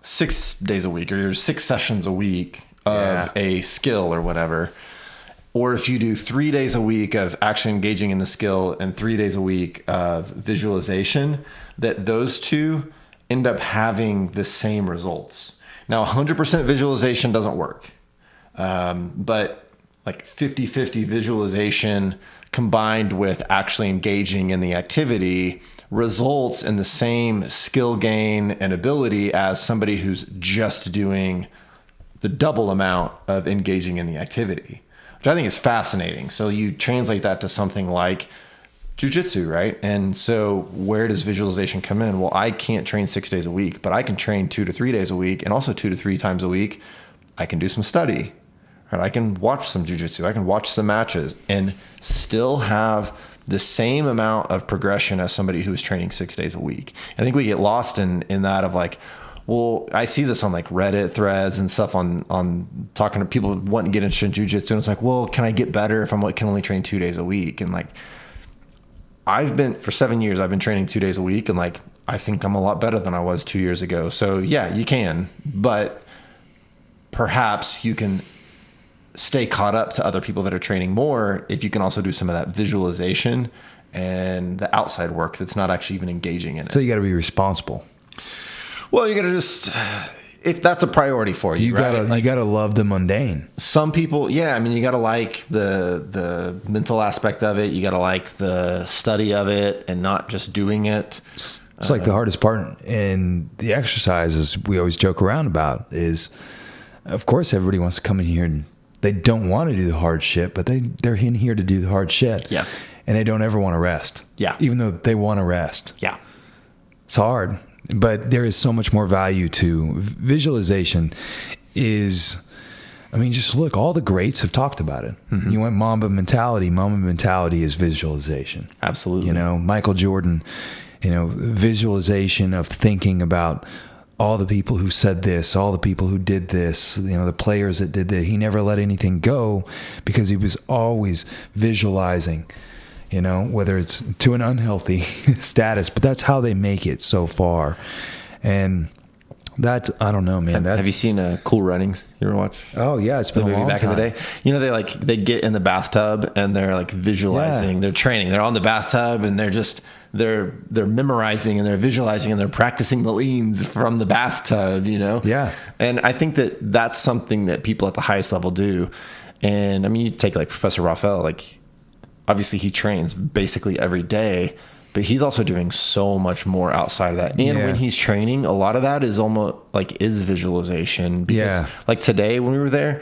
6 days a week, or there's 6 sessions a week of a skill or whatever, or if you do 3 days a week of actually engaging in the skill and 3 days a week of visualization, that those two end up having the same results. Now, 100% visualization doesn't work. But like 50-50 visualization combined with actually engaging in the activity results in the same skill gain and ability as somebody who's just doing the double amount of engaging in the activity, which I think is fascinating. So you translate that to something like jiu-jitsu, right? And so where does visualization come in? Well, I can't train 6 days a week, but I can train 2 to 3 days a week, and also 2 to 3 times a week I can do some study. Right? I can watch some jiu-jitsu, I can watch some matches, and still have the same amount of progression as somebody who's training 6 days a week. I think we get lost in that of like, well, I see this on like Reddit threads and stuff on talking to people wanting to get into jiu-jitsu, and it's like, well, can I get better if I can only train 2 days a week? And like, for 7 years, I've been training 2 days a week, and like, I think I'm a lot better than I was 2 years ago. So yeah, you can, but perhaps you can stay caught up to other people that are training more if you can also do some of that visualization and the outside work that's not actually even engaging in it. So you got to be responsible. Well, you got to just, if that's a priority for you, right? You got to love the mundane. Some people, yeah, I mean, you got to like the mental aspect of it. You got to like the study of it and not just doing it. It's like the hardest part in the exercises we always joke around about is, of course, everybody wants to come in here and they don't want to do the hard shit, but they're in here to do the hard shit. Yeah. And they don't ever want to rest. Yeah. Even though they want to rest. Yeah. It's hard, but there is so much more value to visualization is, I mean, just look, all the greats have talked about it. Mm-hmm. You want Mamba mentality. Mamba mentality is visualization. Absolutely. Michael Jordan, visualization of thinking about all the people who said this, all the people who did this, the players that did that. He never let anything go because he was always visualizing, whether it's to an unhealthy status, but that's how they make it so far. And that's, I don't know, man. Have you seen Cool Runnings? You ever watch? Oh yeah. It's been a long back time. in the day. They get in the bathtub and they're like visualizing, they're training, they're on the bathtub and they're memorizing and they're visualizing and they're practicing the leans from the bathtub, Yeah. And I think that that's something that people at the highest level do. And I mean, you take like Professor Raphael, like obviously he trains basically every day, but he's also doing so much more outside of that. And when he's training, a lot of that is almost like is visualization. Because like today when we were there,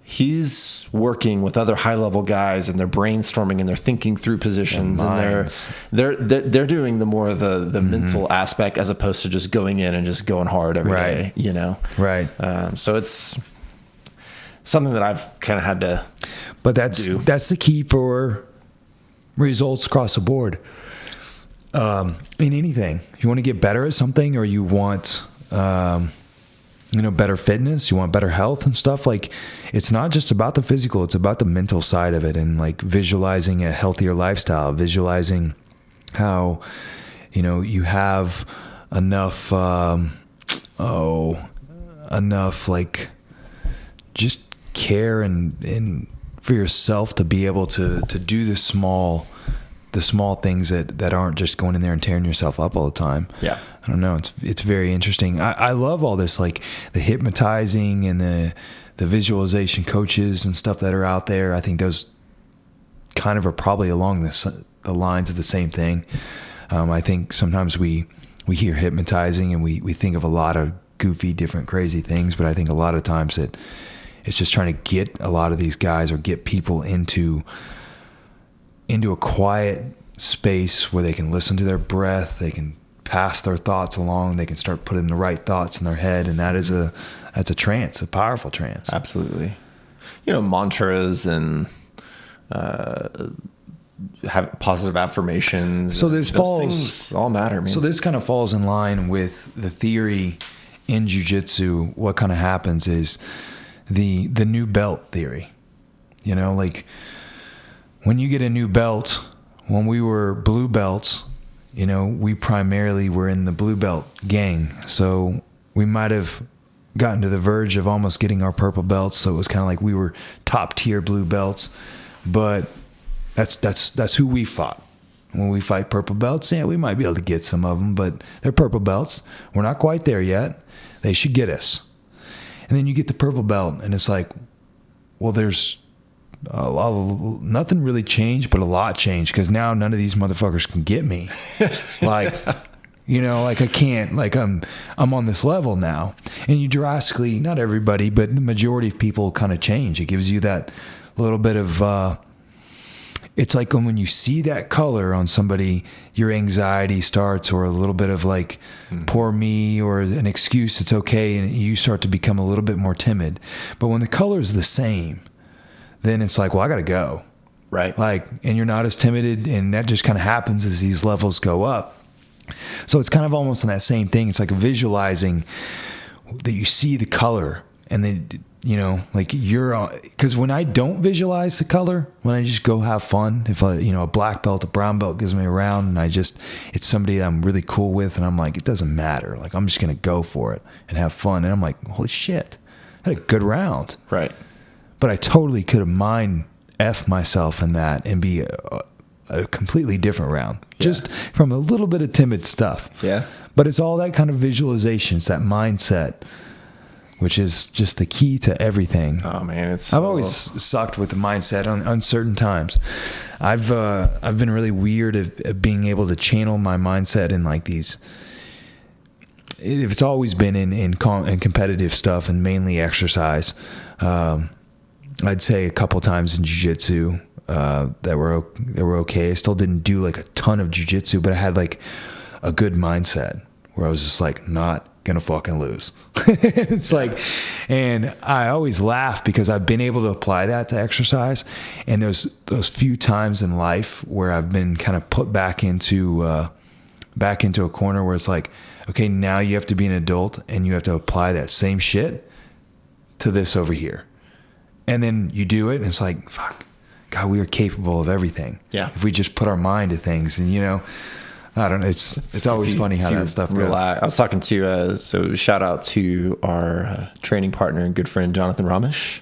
he's working with other high level guys and they're brainstorming and they're thinking through positions and they're doing the more the mental aspect as opposed to just going in and just going hard every day, Right. So it's something that I've kind of had to that's the key for results across the board. In anything, you want to get better at something, or you want, better fitness, you want better health and stuff. Like, it's not just about the physical, it's about the mental side of it. And like visualizing a healthier lifestyle, visualizing how, you have enough, enough like just care and for yourself to be able to do the small things that aren't just going in there and tearing yourself up all the time. Yeah. I don't know. It's very interesting. I love all this, like the hypnotizing and the visualization coaches and stuff that are out there. I think those kind of are probably along the lines of the same thing. I think sometimes we hear hypnotizing and we think of a lot of goofy, different, crazy things, but I think a lot of times it's just trying to get a lot of these guys or get people into a quiet space where they can listen to their breath, they can pass their thoughts along, they can start putting the right thoughts in their head, and that's a trance, a powerful trance. Absolutely. Mantras and have positive affirmations. So this falls, things all matter, man. So this kind of falls in line with the theory in jiu-jitsu. What kind of happens is the new belt theory. Like when you get a new belt, when we were blue belts, we primarily were in the blue belt gang. So we might have gotten to the verge of almost getting our purple belts. So it was kind of like we were top tier blue belts, but that's who we fought. When we fight purple belts, we might be able to get some of them, but they're purple belts. We're not quite there yet. They should get us. And then you get the purple belt and it's like, well, there's nothing really changed, but a lot changed because now none of these motherfuckers can get me. Like, like I can't, like I'm on this level now. And you drastically, not everybody, but the majority of people kind of change. It gives you that little bit of, it's like when you see that color on somebody, your anxiety starts, or a little bit of like, poor me, or an excuse, it's okay. And you start to become a little bit more timid. But when the color is the same, then it's like, well, I got to go. Right. Like, and you're not as timid, and that just kind of happens as these levels go up. So it's kind of almost on that same thing. It's like visualizing that you see the color, and then, like because when I don't visualize the color, when I just go have fun, if a black belt, a brown belt gives me a round, and it's somebody that I'm really cool with, and I'm like, it doesn't matter. Like, I'm just going to go for it and have fun. And I'm like, holy shit, I had a good round. Right. But I totally could have mind F myself in that and be a completely different round. Yeah. Just from a little bit of timid stuff. Yeah. But it's all that kind of visualization. It's that mindset, which is just the key to everything. Oh man, I've always sucked with the mindset on uncertain times. I've been really weird at being able to channel my mindset in like these. If it's always been in competitive stuff and mainly exercise. I'd say a couple times in jiu-jitsu that were okay. I still didn't do like a ton of jiu-jitsu, but I had like a good mindset where I was just like, not gonna fucking lose. It's like, and I always laugh because I've been able to apply that to exercise, and those few times in life where I've been kind of put back into a corner where it's like, okay, now you have to be an adult and you have to apply that same shit to this over here. And then you do it and it's like, fuck, God, we are capable of everything. Yeah. If we just put our mind to things. And, you know, I don't know. It's always funny how that stuff goes. I was talking to, so shout out to our training partner and good friend, Jonathan Ramesh.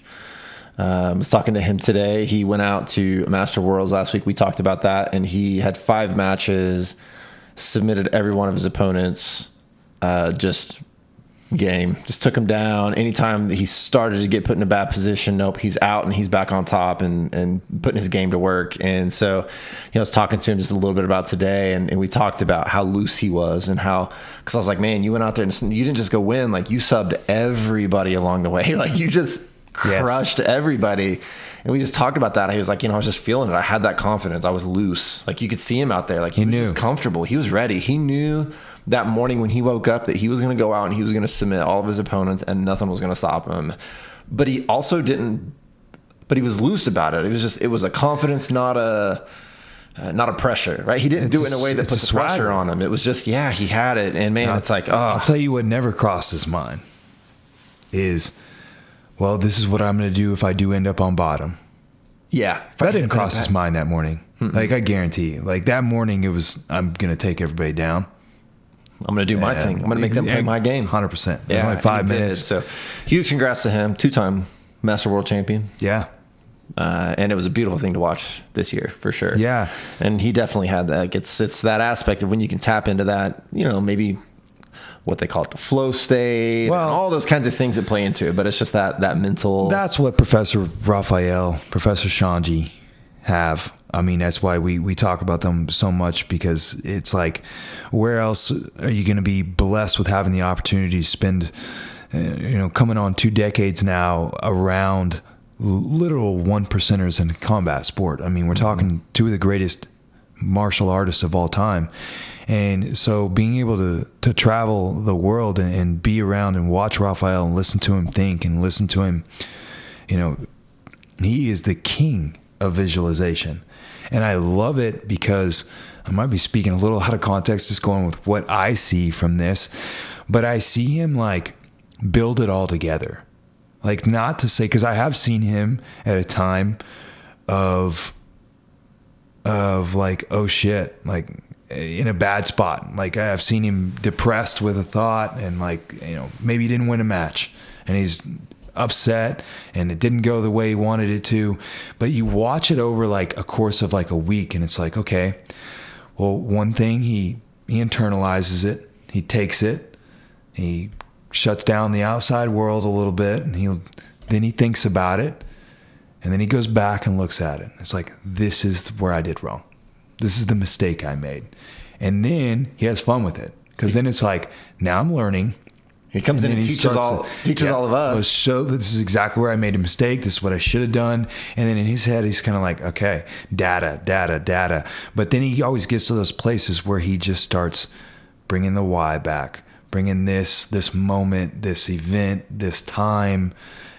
I was talking to him today. He went out to Master Worlds last week. We talked about that, and he had 5 matches, submitted every one of his opponents, just took him down. Anytime that he started to get put in a bad position, nope, he's out and he's back on top and putting his game to work. And so, you know, I was talking to him just a little bit about today, and we talked about how loose he was and how, because I was like, man, you went out there and you didn't just go win, like you subbed everybody along the way, like you just crushed everybody. And we just talked about that. He was like, you know, I was just feeling it. I had that confidence. I was loose. Like you could see him out there. Like he was just comfortable. He was ready. He knew that morning when he woke up that he was going to go out and he was going to submit all of his opponents and nothing was going to stop him. But he also didn't, but he was loose about it. It was a confidence, not a pressure, right? He didn't do it in a way that put the pressure on him. It was just, yeah, he had it. And man, it's like, I'll tell you what never crossed his mind is, well, this is what I'm going to do if I do end up on bottom. Yeah. That didn't cross his mind that morning. Mm-mm. Like, I guarantee you. Like, that morning, it was, I'm going to take everybody down. I'm going to do my thing. I'm going to make them play my game. 100%. Yeah. Only 5 minutes. So, huge congrats to him. 2-time Master World Champion. Yeah. And it was a beautiful thing to watch this year, for sure. Yeah. And he definitely had that. It's that aspect of when you can tap into that, you know, maybe what they call it, the flow state, and all those kinds of things that play into it. But it's just that mental. That's what Professor Raphael, Professor Shanji have. I mean, that's why we talk about them so much, because it's like, where else are you going to be blessed with having the opportunity to spend, you know, coming on 2 decades now around literal 1%ers in combat sport. I mean, we're talking 2 of the greatest martial artists of all time. And so being able to travel the world and be around and watch Raphael and listen to him think and listen to him, you know, he is the king of visualization. And I love it because I might be speaking a little out of context, just going with what I see from this, but I see him like build it all together. Like, not to say, because I have seen him at a time of like, oh shit, like in a bad spot. Like, I've seen him depressed with a thought and like, you know, maybe he didn't win a match and he's upset and it didn't go the way he wanted it to. But you watch it over like a course of like a week and it's like, okay, well, one thing, he internalizes it, he takes it, he shuts down the outside world a little bit, and then he thinks about it, and then he goes back and looks at it. It's like, this is where I did wrong. This is the mistake I made. And then he has fun with it, because then it's like, now I'm learning. He comes in and teaches all of us. So this is exactly where I made a mistake. This is what I should have done. And then in his head, he's kind of like, okay, data. But then he always gets to those places where he just starts bringing the why back, bringing this moment, this event, this time.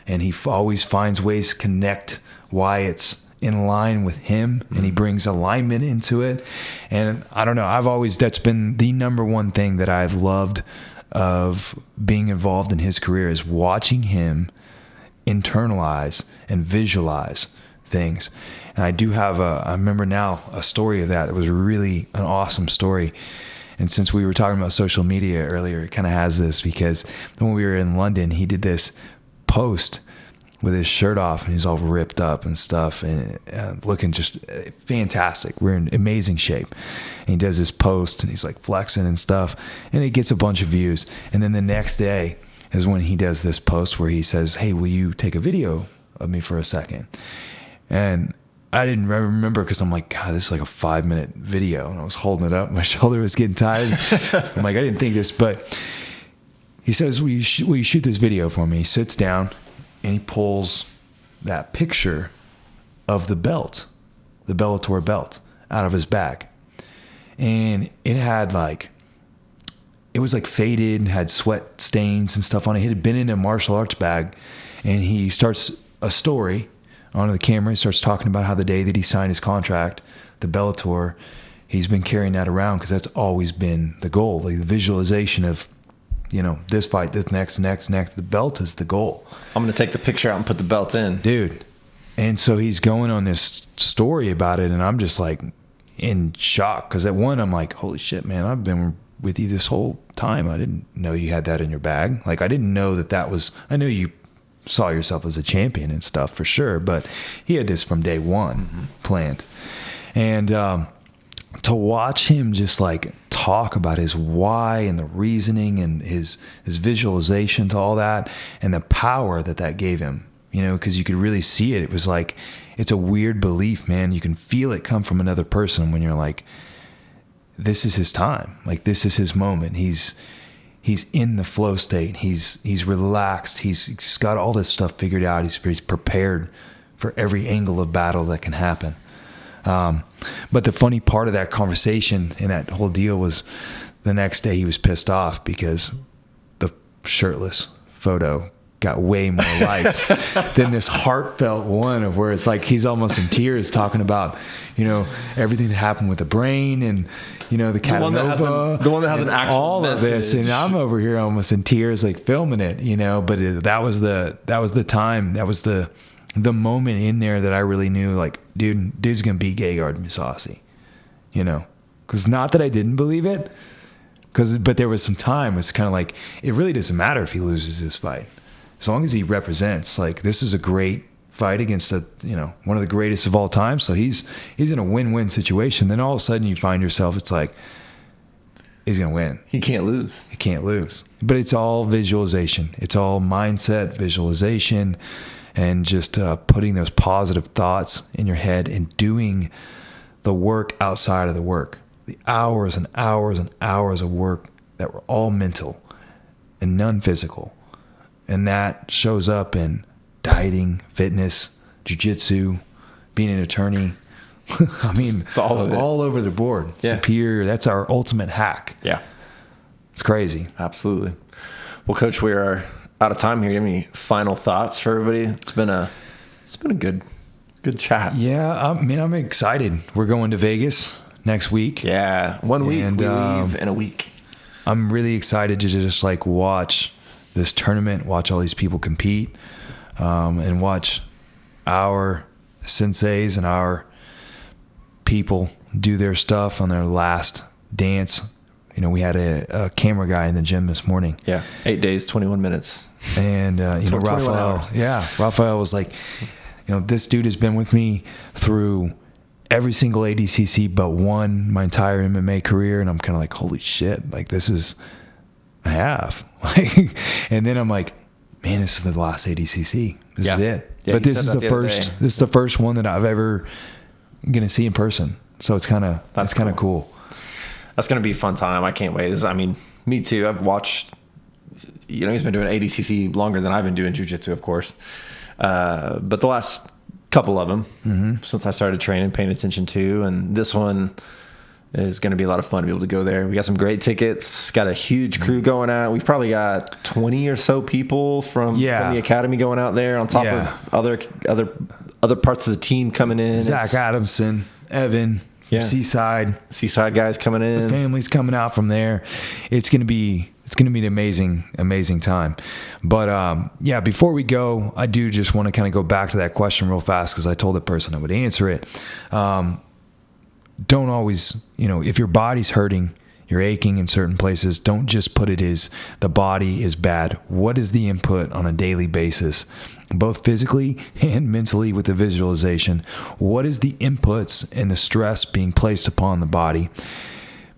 And he always finds ways to connect why it's in line with him, and he brings alignment into it. And I don't know, that's been the number one thing that I've loved of being involved in his career, is watching him internalize and visualize things. And I do have I remember now a story of that. It was really an awesome story. And since we were talking about social media earlier, it kind of has this, because when we were in London, he did this post with his shirt off and he's all ripped up and stuff and looking just fantastic. We're in amazing shape. And he does this post and he's like flexing and stuff, and it gets a bunch of views. And then the next day is when he does this post where he says, hey, will you take a video of me for a second? And I didn't remember, because I'm like, God, this is like a 5-minute video. And I was holding it up. My shoulder was getting tired. I'm like, I didn't think this, but he says, will you shoot this video for me? He sits down and he pulls that picture of the belt, the Bellator belt, out of his bag. And it had it was like faded, had sweat stains and stuff on it. It had been in a martial arts bag. And he starts a story onto the camera. He starts talking about how the day that he signed his contract, the Bellator, he's been carrying that around because that's always been the goal. Like the visualization of, this fight, this next. The belt is the goal. I'm going to take the picture out and put the belt in. Dude. And so he's going on this story about it, and I'm just like in shock because at one, I'm like, holy shit, man, I've been with you this whole time. I didn't know you had that in your bag. Like, I didn't know that was, I know you saw yourself as a champion and stuff for sure, but he had this from day one planned. And to watch him just like talk about his why and the reasoning and his visualization to all that and the power that gave him, because you could really see it. It was like, it's a weird belief, man. You can feel it come from another person when you're like, this is his time. Like, this is his moment. He's in the flow state. He's relaxed. He's got all this stuff figured out. He's prepared for every angle of battle that can happen. But the funny part of that conversation and that whole deal was the next day he was pissed off because the shirtless photo got way more likes than this heartfelt one of where it's like he's almost in tears talking about, everything that happened with the brain and, the Catanova, the one that has an actual all message. of this. And I'm over here almost in tears, like filming it, but that was the time. That was the moment in there that I really knew, like, dude's going to beat Gegard Mousasi, cause not that I didn't believe it, but there was some time. It's kind of like, it really doesn't matter if he loses this fight. As long as he represents, like, this is a great fight against one of the greatest of all time. So he's in a win-win situation. Then all of a sudden you find yourself, it's like, he's going to win. He can't lose. He can't lose. But it's all visualization. It's all mindset, visualization, and just putting those positive thoughts in your head and doing the work outside of the work. The hours and hours and hours of work that were all mental and none physical. And that shows up in dieting, fitness, jiu-jitsu, being an attorney. I mean, it's all of it. All over the board. Yeah. Superior. That's our ultimate hack. Yeah. It's crazy. Absolutely. Well, Coach, we are out of time here. Do you have any final thoughts for everybody? It's been a good chat. Yeah. I'm excited. We're going to Vegas next week. Yeah. 1 week. And we leave in a week. I'm really excited to just like watch this tournament, watch all these people compete, and watch our senseis and our people do their stuff on their last dance. We had a camera guy in the gym this morning. Yeah. 8 days, 21 minutes. And, Raphael was like, this dude has been with me through every single ADCC but one my entire MMA career. And I'm kind of like, holy shit, like I have. And then I'm like, man, this is the last ADCC. This is it. Yeah, but this is the first one that I've ever going to see in person. So it's kind of cool. That's going to be a fun time. I can't wait. Me too. I've watched, he's been doing ADCC longer than I've been doing jiu-jitsu, of course. But the last couple of them since I started training, paying attention to, and this one is going to be a lot of fun to be able to go there. We got some great tickets, got a huge crew going out. We've probably got 20 or so people from the academy going out there on top of other parts of the team coming in. Zach Adamson, Evan, Seaside guys coming in. The family's coming out from there. It's going to be an amazing time. But before we go, I do just want to kind of go back to that question real fast because I told the person I would answer it. Don't always, if your body's hurting, you're aching in certain places, don't just put it as the body is bad. What is the input on a daily basis, both physically and mentally with the visualization? What is the inputs and the stress being placed upon the body?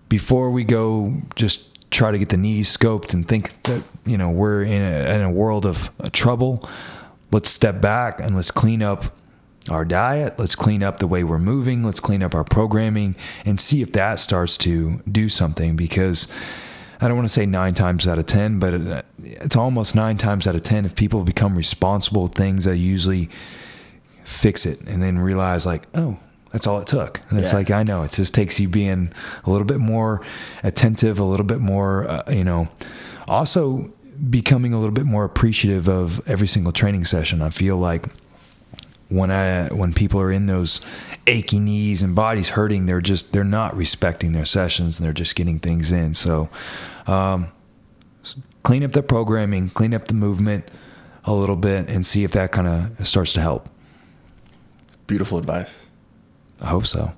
Before we go, just try to get the knees scoped and think that, we're in a world of trouble. Let's step back and let's clean up our diet. Let's clean up the way we're moving. Let's clean up our programming and see if that starts to do something, because I don't want to say 9 times out of 10, but it's almost 9 times out of 10. If people become responsible with things, they usually fix it and then realize like, oh, that's all it took. And it's like, I know it just takes you being a little bit more attentive, a little bit more, also becoming a little bit more appreciative of every single training session. I feel like when people are in those achy knees and bodies hurting, they're not respecting their sessions and they're just getting things in. So clean up the programming, clean up the movement a little bit, and see if that kind of starts to help. Beautiful advice. I hope so.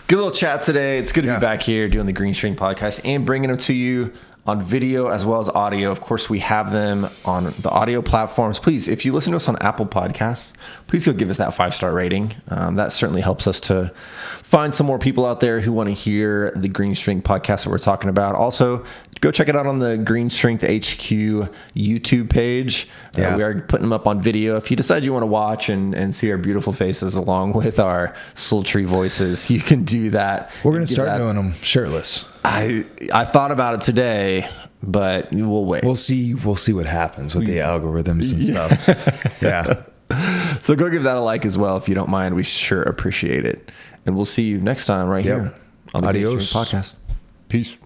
Good little chat today. It's good to be back here doing the GreenStrength podcast and bringing them to you on video as well as audio. Of course, we have them on the audio platforms. Please, if you listen to us on Apple Podcasts, please go give us that 5-star rating. That certainly helps us to find some more people out there who want to hear the GreenStrength podcast that we're talking about. Also, go check it out on the GreenStrength HQ YouTube page. We are putting them up on video. If you decide you want to watch and see our beautiful faces along with our sultry voices, you can do that. We're going to start doing them shirtless. I thought about it today, but we'll wait. We'll see what happens with the algorithms and stuff. Yeah. So go give that a like as well if you don't mind. We sure appreciate it. And we'll see you next time right here on the GreenStrength podcast. Peace.